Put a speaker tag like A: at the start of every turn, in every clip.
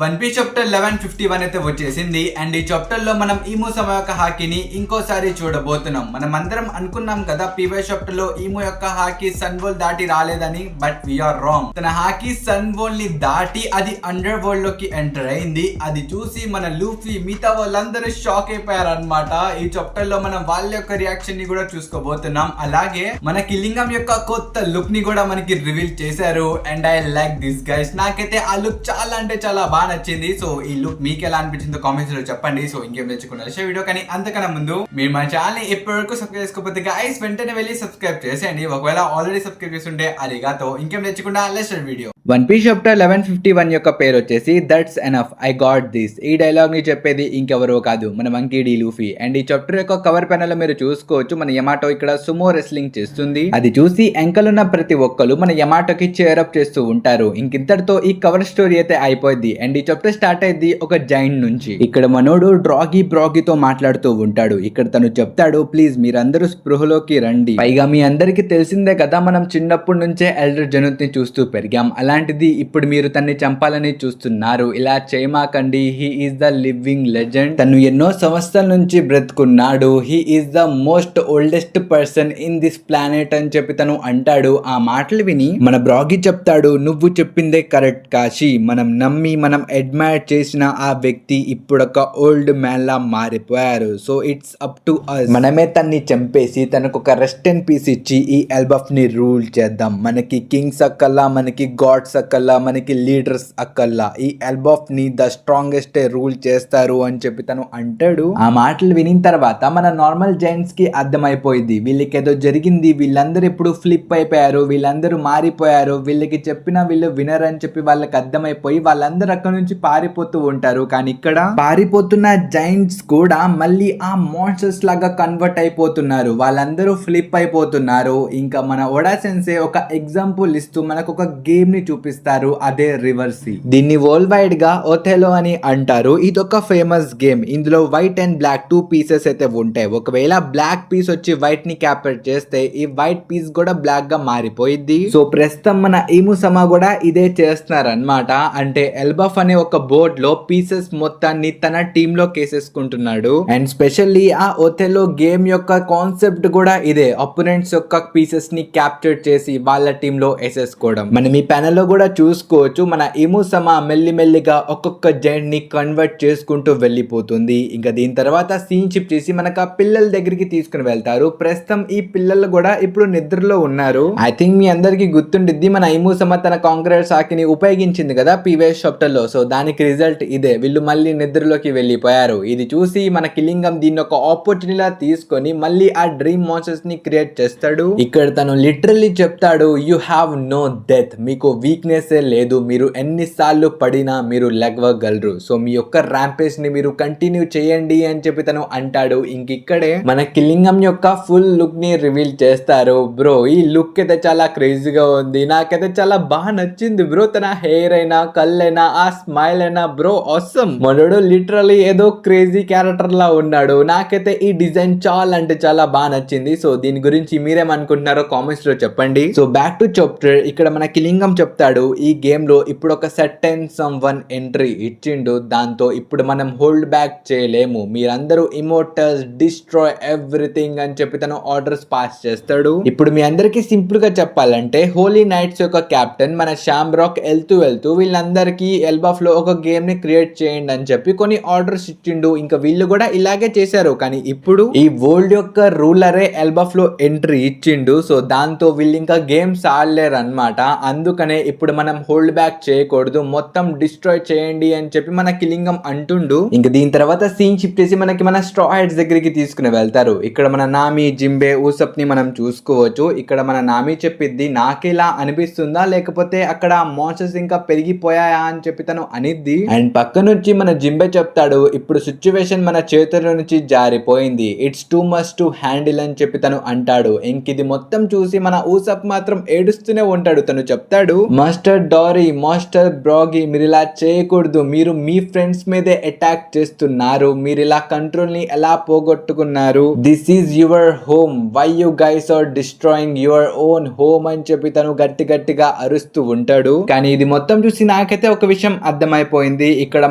A: One Piece chapter 1151 అయితే వచ్చేసింది. And ఈ చాప్టర్ లో మనం ఈము సమ యొక్క హాకీని ఇంకోసారి చూడబోతున్నాం. మనం అందరం అనుకున్నాం కదా ప్రీవియస్ చాప్టర్ లో ఈము యొక్క హాకీ సన్ వరల్డ్ దాటి రాలేదని, బట్ వీఆర్ రాంగ్. తన హాకీ సన్ వరల్డ్ ని దాటి అది అండర్ వరల్డ్ లోకి ఎంటర్ అయింది. అది చూసి మన లూఫీ మిగతా వాళ్ళందరూ షాక్ అయిపోయారు అనమాట. ఈ చాప్టర్ లో మనం వాళ్ళ యొక్క రియాక్షన్ ని కూడా చూసుకోబోతున్నాం. అలాగే మన కిలింగం యొక్క కొత్త లుక్ ని కూడా మనకి రివీల్ చేశారు. And I like this guys. నాకైతే ఆ లుక్ చాలా అంటే చాలా బాగా నచ్చింది. సో ఈ లుక్ మీకు ఎలా అనిపించిందో కామెంట్స్ లో చెప్పండి. సో ఇంకేం తెచ్చుకున్నారు వీడియో. కానీ అంతకన్నా ముందు మీరు మన ఛానల్ ని ఇప్పటివరకు సబ్స్క్రైబ్ చేసుకోకపోతే గైస్ వెంటనే వెళ్ళి సబ్స్క్రైబ్ చేసేయండి. ఒకవేళ ఆల్రెడీ సబ్స్క్రైబ్ చేస్తుంటే అదిగాతో ఇంకేం తెచ్చుకుంటా let's video. One Piece chapter 1151 యొక్క పేరు వచ్చేసి that's enough I got this. ఈ డైలాగ్ ని చెప్పేది ఇంకెవరో కాదు, మన మంకీ డి లూఫీ. అండ్ ఈ చాప్టర్ యొక్క కవర్ పెనల్ లో మీరు చూసుకోవచ్చు మన యమాటో ఇక్కడ సుమో రెస్లింగ్ చేస్తుంది. అది చూసి ఎంకల్ ఉన్న ప్రతి ఒక్కరు మన యమాటోకి చేరప్ చేస్తూ ఉంటారు. ఇంకింతటితో ఈ కవర్ స్టోరీ అయితే అయిపోయింది. అండ్ ఈ చాప్టర్ స్టార్ట్ అయింది ఒక జైంట్ నుంచి. ఇక్కడ మనోడు బ్రాగీతో మాట్లాడుతూ ఉంటాడు. ఇక్కడ తను చెప్తాడు, ప్లీజ్ మీరందరూ స్పృహలోకి రండి. పైగా మీ అందరికి తెలిసిందే కదా, మనం చిన్నప్పటి నుంచే ఎల్డర్ జనుత్ ని చూస్తూ పెరిగాం. అలాంటిది ఇప్పుడు మీరు తన్ని చంపాలని చూస్తున్నారు. ఇలా చేయమాకండి. He is the living legend. తను ఎన్నో సంవత్సరాల నుంచి బ్రతుకున్నాడు. He is the most oldest person in this planet అని చెప్పి తను అంటాడు. ఆ మాటలు విని మన బ్రాగీ చెప్తాడు, నువ్వు చెప్పిందే కరెక్ట్ కాశీ. మనం నమ్మి మనం అడ్మైర్ చేసిన ఆ వ్యక్తి ఇప్పుడొక ఓల్డ్ మ్యాన్ లా మారిపోయారు. So it's up to us. మనమే తన్ని చంపేసి తనకు ఒక రెస్ట్ అండ్ పీస్ ఇచ్చి ఈ ఎల్బఫ్ ని రూల్ చేద్దాం. మనకి కింగ్స్ అక్కల్లా, మనకి గాడ్స్ అక్కల్లా, మనకి లీడర్స్ అక్కల్లా ఈ ఎల్బఫ్ ని ద స్ట్రాంగెస్ట్ రూల్ చేస్తారు అని చెప్పి తను అంటాడు. ఆ మాటలు వినిన తర్వాత మన నార్మల్ జైంట్స్ కి అర్థమైపోయింది వీళ్ళకి ఏదో జరిగింది. వీళ్ళందరూ ఇప్పుడు ఫ్లిప్ అయిపోయారు, వీళ్ళందరూ మారిపోయారు, వీళ్ళకి చెప్పినా వీళ్ళు వినర్ అని చెప్పి వాళ్ళకి అర్థమైపోయి వాళ్ళందరూ అక్కడ నుంచి పారిపోతూ ఉంటారు. కానీ ఇక్కడ పారిపోతున్న జైంట్స్ కూడా మళ్ళీ ఆ మాన్స్టర్స్ లాగా కన్వర్ట్ అయిపోతున్నారు. వాళ్ళందరూ ఫ్లిప్ అయిపోతున్నారు. ఇంకా మన ఓడా సెన్సే ఒక ఎగ్జాంపుల్ ఇస్తూ మనకు ఒక గేమ్ ని చూపిస్తారు. అదే రివర్సీ. దీన్ని వరల్డ్ వైడ్ గా ఒథెలో అని అంటారు. ఇది ఒక ఫేమస్ గేమ్. ఇందులో వైట్ అండ్ బ్లాక్ 2 పీసెస్ అయితే ఉంటాయి. ఒకవేళ బ్లాక్ పీస్ వచ్చి వైట్ ని క్యాప్చర్ చేస్తే ఈ వైట్ పీస్ కూడా బ్లాక్ గా మారిపోయింది. సో ప్రస్తుతం మన ఈము సమా కూడా ఇదే చేస్తున్నారు అన్నమాట. అంటే ఎల్బఫ్ అనే ఒక బోర్డ్ లో పీసెస్ మొత్తాన్ని తన టీమ్ లో కేసేసుకుంటున్నాడు. అండ్ స్పెషల్లీ ఆ ఒథెలో గేమ్ యొక్క కాన్సెప్ట్ కూడా ఇదే. అపోనెంట్స్ యొక్క పీసెస్ ని క్యాప్చర్ చేసి వాళ్ళ టీమ్ లో వేసేసుకోవడం. మనం ఈ ప్యానెల్ లో కూడా చూసుకోవచ్చు మన ఈము సమా మెల్లిమెల్లిగా ఒక్కొక్క జైంట్ ని కన్వర్ట్ చేసుకుంటూ వెళ్ళిపోతుంది. ఇంకా దీని తర్వాత సీన్ షిఫ్ట్ చేసి మనకు ఆ పిల్లల దగ్గరికి తీసుకుని వెళ్తారు. ప్రస్తుతం ఈ పిల్లలు కూడా ఇప్పుడు నిద్రలో ఉన్నారు. ఐ థింక్ మీ అందరికి గుర్తుండిద్ది మన ఈము సమా తన కాంక్రీట్ సాకిని ఉపయోగించింది కదా ప్రీవియస్ చాప్టర్ లో. సో దానికి రిజల్ట్ ఇదే. వీళ్ళు మళ్ళీ నిద్రలోకి వెళ్ళిపోయారు. ఇది చూసి మన కిలింగం దీన్ని ఒక ఆపర్చునిటీలా తీసుకొని మళ్ళీ ఆ డ్రీమ్ మాన్స్టర్స్ ని క్రియేట్ చేస్తాడు. ఇక్కడ తను లిటరల్లీ చెప్తాడు, యు హ్యావ్ నో డెత్. మీకు వీక్నెస్ లేదు. మీరు ఎన్నిసార్లు పడినా మీరు లెగవగలరు. సో మీ యొక్క ర్యాంపేజ్ ని మీరు కంటిన్యూ చేయండి అని చెప్పి తను అంటాడు. ఇంకిక్కడే మన కిలింగం యొక్క ఫుల్ లుక్ ని రివీల్ చేస్తారు. బ్రో ఈ లుక్ అయితే చాలా క్రేజీగా ఉంది. నాకైతే చాలా బాగా నచ్చింది బ్రో. తన హెయిర్ అయినా, కళ్ళైనా, ఆ స్మైల్ అయినా బ్రో ఆసమ్. మనోడు లిటరల్లీ ఏదో క్రేజీ క్యారెక్టర్ లా ఉన్నాడు. నాకైతే ఈ డిజైన్ చాలా అంటే చాలా బాగా నచ్చింది. సో దీని గురించి మీరేమనుకుంటున్నారో కామెంట్స్ లో చెప్పండి. So back to chapter. ఇక్కడ మన కిలింగం చెప్తాడు, ఈ గేమ్ లో ఇప్పుడు ఒక సర్టెన్ సమ్వన్ ఎంట్రీ ఇచ్చిండు. దాంతో ఇప్పుడు మనం హోల్డ్ బ్యాక్ చేయలేము. మీరందరూ ఇమోర్టల్స్, డిస్ట్రాయ్ ఎవ్రీథింగ్ అని చెప్పి తను ఆర్డర్స్ పాస్ చేస్తాడు. ఇప్పుడు మీ అందరికి సింపుల్ గా చెప్పాలంటే హోలీ నైట్స్ యొక్క కెప్టెన్ మన షాంబ్రాక్ వెళ్తూ వీళ్ళందరికీ ఎల్బఫ్ లో ఒక గేమ్ ని క్రియేట్ చేయండి అని చెప్పి కొన్ని ఆర్డర్స్ ఇచ్చిండు. ఇంకా వీళ్ళు కూడా ఇలాగే చేశారు. కానీ ఇప్పుడు ఈ వరల్డ్ యొక్క రూలరే ఎల్బఫ్ లో ఎంట్రీ ఇచ్చిండు. సో దాంతో వీళ్ళు ఇంకా గేమ్స్ ఆడలేరు అన్నమాట. అందుకనే ఇప్పుడు మనం హోల్డ్ బ్యాక్ చేయకూడదు, మొత్తం డిస్ట్రాయ్ చేయండి అని చెప్పి మన కిలింగం అంటుండు. ఇంకా దీని తర్వాత సీన్ షిఫ్ట్ చేసి మనకి మన స్ట్రా హెడ్స్ దగ్గరికి తీసుకుని వెళ్తారు. ఇక్కడ మన నామి, జింబే, ఊసప్ ని మనం చూసుకోవచ్చు. ఇక్కడ మన నామి చెప్పిద్ది, నాకేలా అనిపిస్తుందా లేకపోతే అక్కడ మాన్స్టర్స్ ఇంకా పెరిగిపోయాయా అని చెప్పి తను అనిద్ది. అండ్ పక్క నుంచి మన జింబే చెప్తాడు, ఇప్పుడు సిచ్యువేషన్ మన చేతుల నుంచి జారిపోయింది. It's too much to handle అని చెప్పి తను అంటాడు. ఇంకిది మొత్తం చూసి మన ఊసప్ మాత్రం ఏడుస్తూనే ఉంటాడు. తను చెప్తాడు, మాస్టర్ డారీ, మాస్టర్ బ్రాగీ, మీరు ఇలా చేయకూడదు. మీరు మీ ఫ్రెండ్స్ మీదే అటాక్ చేస్తున్నారు. మీరు ఇలా కంట్రోల్ ని ఎలా పోగొట్టుకున్నారు? This is your home. Why you guys are destroying your own home అని చెప్పి తను గట్టిగా అరుస్తూ ఉంటాడు. కానీ ఇది మొత్తం చూసి నాకైతే ఒక విషయం అర్థమైపోయింది. ఇక్కడ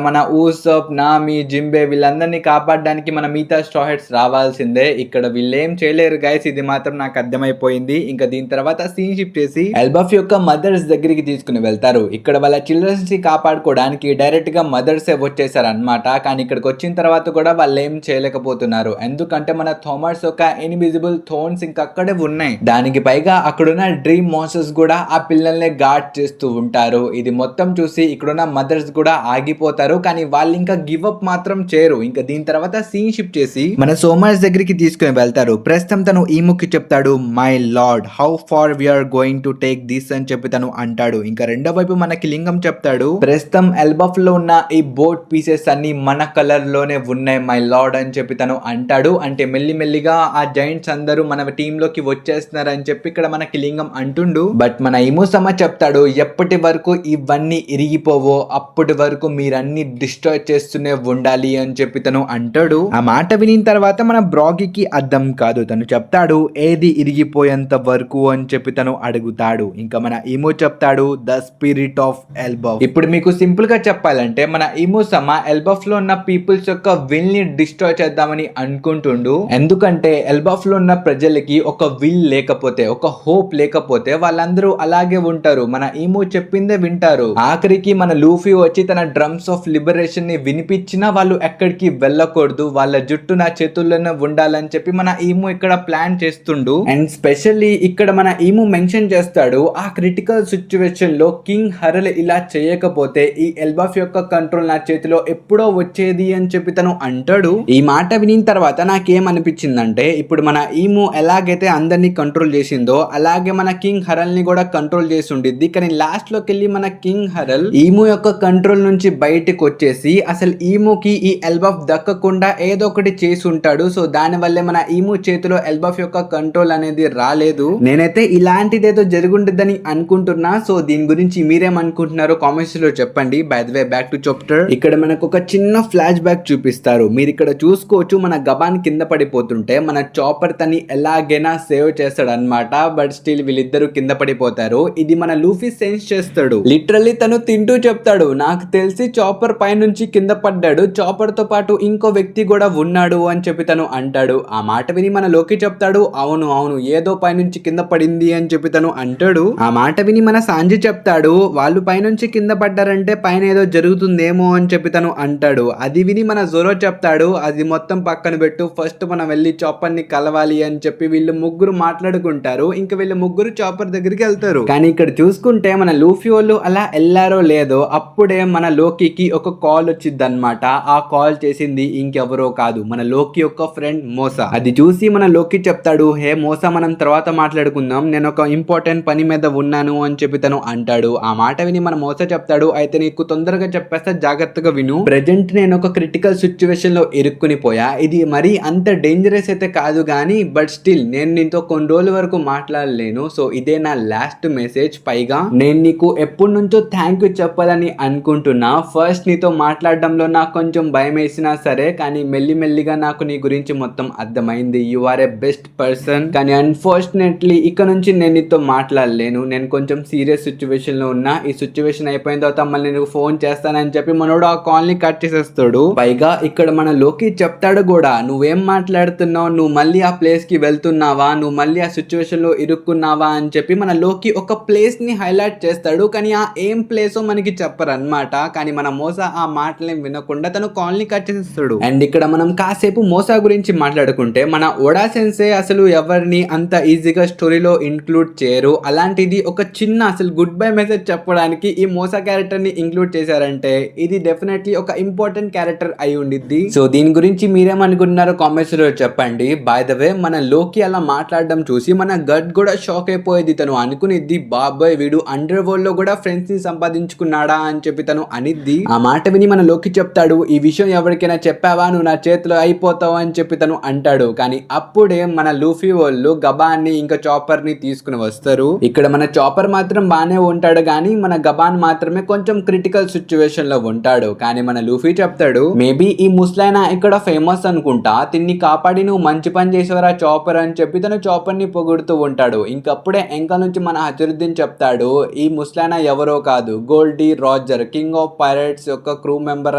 A: మన ఊసప్, నామి, జింబే వీళ్ళందరినీ కాపాడడానికి మన మిగతా స్ట్రా హెడ్స్ రావాల్సిందే. ఇక్కడ వీళ్ళేం చేయలేరు గైస్, ఇది మాత్రం నాకు అర్థమైపోయింది. ఇంకా దీని తర్వాత సీన్ షిఫ్ట్ చేసి ఎల్బఫ్ యొక్క మదర్స్ దగ్గరికి తీసుకుని వెళ్తారు. ఇక్కడ వాళ్ళ చిల్డ్రన్స్ ని కాపాడుకోవడానికి డైరెక్ట్ గా మదర్సే వచ్చేసారు అనమాట. కానీ ఇక్కడికి వచ్చిన తర్వాత కూడా వాళ్ళు ఏం చేయలేకపోతున్నారు. ఎందుకంటే మన థామస్ యొక్క ఇన్విజిబుల్ థోన్స్ ఇంకా అక్కడే ఉన్నాయి. దానికి పైగా అక్కడున్న డ్రీమ్ మాన్స్టర్స్ కూడా ఆ పిల్లల్ని గార్డ్ చేస్తూ ఉంటారు. ఇది మొత్తం చూసి ఇక్కడున్న మదర్స్ కూడా ఆగిపోతారు. కానీ వాళ్ళు ఇంకా గివ్ అప్ మాత్రం చేయరు. ఇంకా దీని తర్వాత సీన్ షిఫ్ట్ చేసి మన సోమర్స్ దగ్గరికి తీసుకుని వెళ్తారు. ప్రస్తుతం తను ఈముకి చెప్తాడు, my lord how far we're going to take this అని చెప్పి తను అంటాడు. ఇంకా రెండో వైపు మనకి లింగం చెప్తాడు, ప్రస్తుతం ఎల్బఫ్ లో ఉన్న ఈ బోట్ పీసెస్ అన్ని మన కలర్ లోనే ఉన్నాయి మై లార్డ్ అని చెప్పి తను అంటాడు. అంటే మెల్లిమెల్లిగా ఆ జైంట్స్ అందరూ మన టీమ్ లోకి వచ్చేస్తున్నారు అని చెప్పి ఇక్కడ మనకి లింగం అంటుండు. బట్ మన ఇముసమ చెప్తాడు, ఎప్పటి వరకు ఇవన్నీ ఇరిగిపోవో అప్పటి వరకు మీరన్ని డిస్ట్రాయ్ చేస్తూనే ఉండాలి అని చెప్పి తను అంటాడు. ఆ మాట వినిన తర్వాత మన బ్రాగీకి అర్థం కాదు. తను చెప్తాడు, ఏది ఇరిగిపోయేంత వరకు అని చెప్పి తను అడుగుతాడు. ఇంకా మన ఇమో చెప్తాడు, ద స్పిరిట్ ఆఫ్ ఎల్బఫ్. ఇప్పుడు మీకు సింపుల్ గా చెప్పాలంటే మన ఇమోసమ ఎల్బఫ్ లో ఉన్న పీపుల్స్ యొక్క విల్ ని డిస్ట్రాయ్ చేద్దామని అనుకుంటుండు. ఎందుకంటే ఎల్బఫ్ లో ఉన్న ప్రజలకి ఒక విల్ లేకపోతే, ఒక హోప్ లేకపోతే వాళ్ళందరూ అలాగే ఉంటారు. మన ఇమో చెప్పిందే వింటారు. ఆఖరికి మన లూఫీ వచ్చి తన డ్రమ్స్ ఆఫ్ లిబరేషన్ ని వినిపించినా వాళ్ళు ఎక్కడికి వెళ్ళకూడదు, వాళ్ళ జుట్టు నా చేతుల్లోనే ఉండాలని చెప్పి మన ఈము ఇక్కడ ప్లాన్ చేస్తుండు. అండ్ స్పెషల్లీ ఇక్కడ మన ఈము మెన్షన్ చేస్తాడు, ఆ క్రిటికల్ సిచ్యువేషన్ లో కింగ్ హరల్ ఇలా చేయకపోతే ఈ ఎల్బఫ్ యొక్క కంట్రోల్ నా చేతిలో ఎప్పుడో వచ్చేది అని చెప్పి తను అంటాడు. ఈ మాట వినిన తర్వాత నాకేమనిపించిందంటే, ఇప్పుడు మన ఈము ఎలాగైతే అందరినీ కంట్రోల్ చేసిందో అలాగే మన కింగ్ హరల్ ని కూడా కంట్రోల్ చేసి ఉండిద్ది. కానీ లాస్ట్ లోకి వెళ్ళి మన కింగ్ హరల్ ఈము యొక్క కంట్రోల్ నుంచి బయటకు వచ్చేసి అసలు ఈముకి ఈ ఎల్బఫ్ దక్కకుండా ఏదో ఒకటి చేసి ఉంటాడు. సో దాని వల్లే మన ఈము చేతిలో ఎల్బఫ్ యొక్క కంట్రోల్ అనేది రాలేదు. నేనైతే ఇలాంటిదేదో జరుగుంటుందని అనుకుంటున్నా. సో దీని గురించి మీరేమనుకుంటున్నారో కామెంట్స్ లో చెప్పండి. By the way back to chapter. ఇక్కడ మనకు ఒక చిన్న ఫ్లాష్ బ్యాక్ చూపిస్తారు. మీరు ఇక్కడ చూసుకోవచ్చు, మన గబాన్ కింద పడిపోతుంటే మన చాపర్ తని ఎలాగైనా సేవ్ చేస్తాడు అనమాట. బట్ స్టిల్ వీళ్ళిద్దరు కింద పడిపోతారు. ఇది మన లూఫీ సెన్స్ చేస్తాడు. లిటరల్లీ తను తింటూ చెప్తాడు, నాకు తెలిసి చాపర్ పై నుంచి కింద పడ్డాడు, చాపర్ తో పాటు ఇంకో వ్యక్తి కూడా ఉన్నాడు అని చెప్పి తను అంటాడు. ఆ మాట విని మన లోకి చెప్తాడు, అవును అవును ఏదో పైనుంచి కింద పడింది అని చెప్పి తను అంటాడు. ఆ మాట విని మన సాంజి చెప్తాడు, వాళ్ళు పైనుంచి కింద పడ్డారంటే పైన ఏదో జరుగుతుందేమో అని చెప్పి తను అంటాడు. అది విని మన జోరో చెప్తాడు, అది మొత్తం పక్కన పెట్టు, ఫస్ట్ మనం వెళ్ళి చాపర్ ని కలవాలి అని చెప్పి వీళ్ళు ముగ్గురు మాట్లాడుకుంటారు. ఇంకా వీళ్ళు ముగ్గురు చాపర్ దగ్గరికి వెళ్తారు. కానీ ఇక్కడ చూసుకుంటే మన లూఫీ వాళ్ళు అలా వెళ్ళారో లేదో అప్పుడే మన లోకికి ఒక కాల్ వచ్చింది అనమాట. ఆ కాల్ చేసింది ఇంకెవరో కాదు, మన లోకి యొక్క ఫ్రెండ్ మోసా. అది చూసి మన లోకి చెప్తాడు, హే మోసా మనం తర్వాత మాట్లాడుకుందాం, నేను ఒక ఇంపార్టెంట్ పని మీద ఉన్నాను అని చెప్పి తను అంటాడు. ఆ మాట విని మన మోసా చెప్తాడు, అయితే నీకు తొందరగా చెప్పేస్తా, జాగ్రత్తగా విను. ప్రెజెంట్ నేను ఒక క్రిటికల్ సిచ్యువేషన్ లో ఇరుక్కుని పోయా. ఇది మరీ అంత డేంజరస్ అయితే కాదు కానీ బట్ స్టిల్ నేను నీతో కొన్ని రోజుల వరకు మాట్లాడలేను. సో ఇదే నా లాస్ట్ మెసేజ్. పైగా నేను నీకు ఎప్పటి నుంచో థ్యాంక్ యూ చెప్పాలని అనుకుంటున్నా. ఫస్ట్ నీతో మాట్లాడడంలో నాకు కొంచెం భయం వేసినా సరే, కానీ మెల్లిమెల్లిగా నాకు నీ గురించి మొత్తం అర్థమైంది. You are a best person. కానీ అన్ఫార్చునేట్లీ ఇక నుంచి నేను నీతో మాట్లాడలేను, నేను కొంచెం సీరియస్ సిచ్యువేషన్ లో ఉన్నా. ఈ సిచ్యువేషన్ అయిపోయిన తర్వాత మళ్ళీ నేను ఫోన్ చేస్తానని చెప్పి మనోడు ఆ కాల్ ని కట్ చేసేస్తాడు. పైగా ఇక్కడ మన లోకి చెప్తాడు కూడా, నువ్వేం మాట్లాడుతున్నావు, నువ్వు మళ్ళీ ఆ ప్లేస్ కి వెళ్తున్నావా, నువ్వు మళ్ళీ ఆ సిచ్యువేషన్ లో ఇరుక్కున్నావా అని చెప్పి మన లోకి ఒక ప్లేస్ ని హైలైట్ చేస్తాడు. కానీ ఆ ఏం ప్లేసో మనకి చెప్పరు అనమాట. కానీ మన మోసా ఆ మాటల్ని వినకుండా తను కాల్ ని కట్ చేసేస్తాడు. అండ్ ఇక్కడ మనం కాసేపు మోసా గురించి మాట్లాడుకుంటే, మన ఓడా సెన్సే అసలు ఎవరిని అంత ఈజీగా స్టోరీలో ఇంక్లూడ్ చేయరు. అలాంటిది ఒక చిన్న అసలు గుడ్ బై మెసేజ్ చెప్పడానికి ఈ మోసా క్యారెక్టర్ ని ఇంక్లూడ్ చేశారంటే ఇది డెఫినెట్లీ ఒక ఇంపార్టెంట్ క్యారెక్టర్ అయి ఉండిద్ది. సో దీని గురించి మీరేమనుకుంటున్నారో కామెంట్స్ లో చెప్పండి. బై ద వే మన లోకి అలా మాట్లాడడం చూసి మన గట్ కూడా షాక్ అయిపోయేది. తను అనుకునిద్ది, బాబాయ్ వీడు అండర్ వరల్డ్ లో కూడా ఫ్రెండ్స్ ని సంపాదించుకున్నాడా అని చెప్పి తను అనిద్ది. ఆ మాట విని మన లోకి చెప్తాడు, ఈ విషయం ఎవరికైనా చెప్పావా, నువ్వు నా చేతిలో అయిపోతావు అని చెప్పి తను అంటాడు. కానీ అప్పుడే మన లూఫీ వాళ్ళు గబాన్ని ఇంకా చాపర్ ని తీసుకుని వస్తారు. ఇక్కడ మన చాపర్ మాత్రం బానే ఉంటాడు కానీ మన గబాన్ మాత్రమే కొంచెం క్రిటికల్ సిచ్యువేషన్ లో ఉంటాడు. కానీ మన లూఫీ చెప్తాడు, మేబీ ఈ ముస్లైనా ఇక్కడ ఫేమస్ అనుకుంటా, తిన్ని కాపాడి నువ్వు మంచి పని చేసేవరా చాపర్ అని చెప్పి తను చాపర్ ని పొగుడుతూ ఉంటాడు. ఇంకప్పుడే ఎంక నుంచి మన హజరుద్దీన్ చెప్తాడు, ఈ ముస్లైనా ఎవరో కాదు, Gol D Roger Roger king of pirates యొక్క క్రూ మెంబర్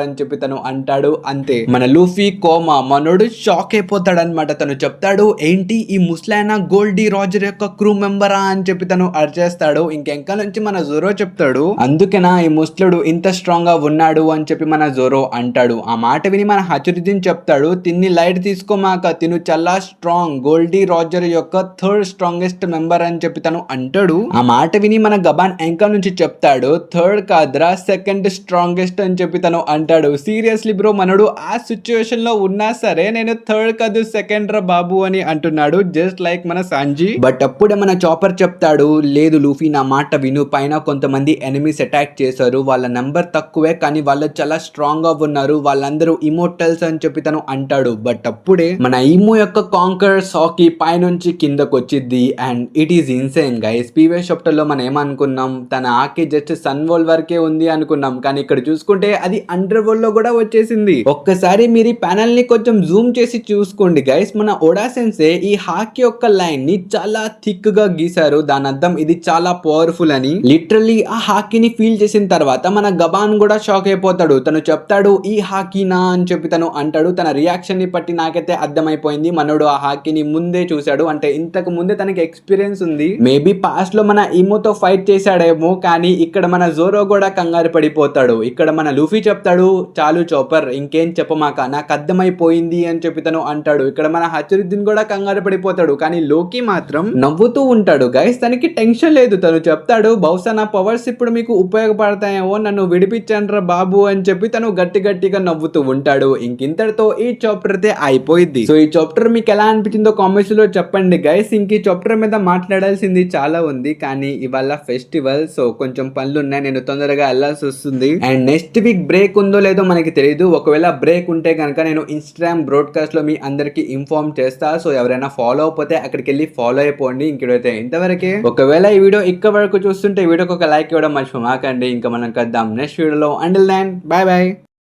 A: అని చెప్పి తను అంటాడు. అంతే మన లూఫీ కోమా మనోడు షాక్ అయిపోతాడు అనమాట. తను చెప్తాడు ఏంటి ఈ ముస్లైనా గోల్డీ రాజర్ యొక్క క్రూ మెంబరా అని చెప్పి తను అరిచేస్తాడు. ఇంకెంక నుంచి మన జోరో చెప్తాడు అందుకేనా ఈ ముస్లుడు ఇంత స్ట్రాంగ్ గా ఉన్నాడు అని చెప్పి మన జోరో అంటాడు. ఆ మాట విని మన హచురుద్దీన్ చెప్తాడు తిన్ని లైట్ తీసుకోమాక తిను చాలా స్ట్రాంగ్ గోల్డీ రాజర్ యొక్క థర్డ్ స్ట్రాంగెస్ట్ మెంబర్ అని చెప్పి తను అంటాడు. ఆ మాట విని మన గబాన్ ఎంక నుంచి చెప్తాడు థర్డ్ కాద్రా సెకండ్ స్ట్రాంగెస్ట్ అని చెప్పి తను అంటాడు. సీరియస్లీ బ్రో మనోడు ఆ సిచ్యువేషన్ లో ఉన్నా సరే నేను థర్డ్ కాదు సెకండ్ రా బాబు అని అంటున్నాడు జస్ట్ లైక్ మన సాంజీ. బట్ అప్పుడే మన చాపర్ చెప్తాడు లేదు లూఫీ నా మాట విను పైన కొంతమంది ఎనిమీస్ అటాక్ చేశారు వాళ్ళ నెంబర్ తక్కువే కానీ వాళ్ళు చాలా స్ట్రాంగ్ గా ఉన్నారు వాళ్ళందరూ ఇమోర్టల్స్ అని చెప్పి తను అంటాడు. బట్ అప్పుడే మన ఈమో యొక్క కాంకర్ సాకి పైనుంచి కిందకు వచ్చింది and it is insane guys. Previous chapter లో మనం ఏమనుకున్నాం తన ఆకి జస్ట్ సన్ వరల్డ్ వరకే ఉంది అనుకున్నాం కానీ ఇక్కడ చూసుకుంటే అది అండర్ వరల్డ్ లో కూడా వచ్చేసింది. ఒక్కసారి మీరు ఈ ప్యానల్ ని కొంచెం జూమ్ చేసి చూసుకోండి గైస్. మన ఓడా సెన్సే ఈ హాకి యొక్క లైన్ ని చాలా థిక్ గా గీశారు దాని అర్థం ఇది చాలా పవర్ఫుల్ అని. లిటరల్లీ ఆ హాకీని ఫీల్ చేసిన తర్వాత మన గబాన్ కూడా షాక్ అయిపోతాడు. తను చెప్తాడు ఈ హాకీనా అని చెప్పి తను అంటాడు. తన రియాక్షన్ ని బట్టి నాకైతే అర్థమైపోయింది మనోడు ఆ హాకీని ముందే చూశాడు అంటే ఇంతకు ముందే తనకి ఎక్స్పీరియన్స్ ఉంది. మేబీ పాస్ట్ లో మన ఈమోతో ఫైట్ చేశాడేమో కానీ ఇక్కడ మన జోరో కూడా కంగారు పడిపోతాడు. ఇక్కడ మన లూఫీ చెప్తాడు చాలు చాపర్ ఇంకేం చెప్పమాక నాకు అర్థమైపోయింది అని చెప్పి తను అంటాడు. ఇక్కడ మన హచురుద్దీన్ కూడా కంగారు పడిపోతాడు కానీ లోకి మాత్రం నవ్వుతూ ఉంటాడు గైస్. తనకి టెన్షన్ లేదు. తను చెప్తాడు బహుశా నా పవర్స్ ఇప్పుడు మీకు ఉపయోగపడతాయేమో నన్ను విడిపించండ్రా బాబు అని చెప్పి తను గట్టిగా నవ్వుతూ ఉంటాడు. ఇంకింతటితో ఈ చాప్టర్ అయితే అయిపోయింది. సో ఈ చాప్టర్ మీకు ఎలా అనిపించిందో కామెంట్స్ లో చెప్పండి గైస్. ఇంక ఈ చాప్టర్ మీద మాట్లాడాల్సింది చాలా ఉంది కానీ ఇవాళ ఫెస్టివల్ సో కొంచెం పనులు ఉన్నాయి నేను తొందరగా వెళ్ళాల్సి వస్తుంది. అండ్ నెక్స్ట్ వీక్ బ్రేక్ ఉందో లేదో మనకి తెలియదు. ఒకవేళ బ్రేక్ ఉంటే కనుక నేను ఇన్స్టాగ్రామ్ బ్రాడ్కాస్ట్ లో మీ అందరికి ఇన్ఫార్మ్ చేస్తా. సో ఎవరైనా ఫాలో అయిపోతే అక్కడికి వెళ్ళి ఫాలో అయిపోండి. ఇంకైతే ఇంతవరకే. ఒకవేళ ఈ వీడియో ఇక్కడ వరకు చూస్తుంటే ఈ వీడియోకి ఒక లైక్ ఇవ్వడం మర్చిపోమాకండి. ఇంకా మనం కద్దాం నెక్స్ట్ వీడియోలో. Until then bye by.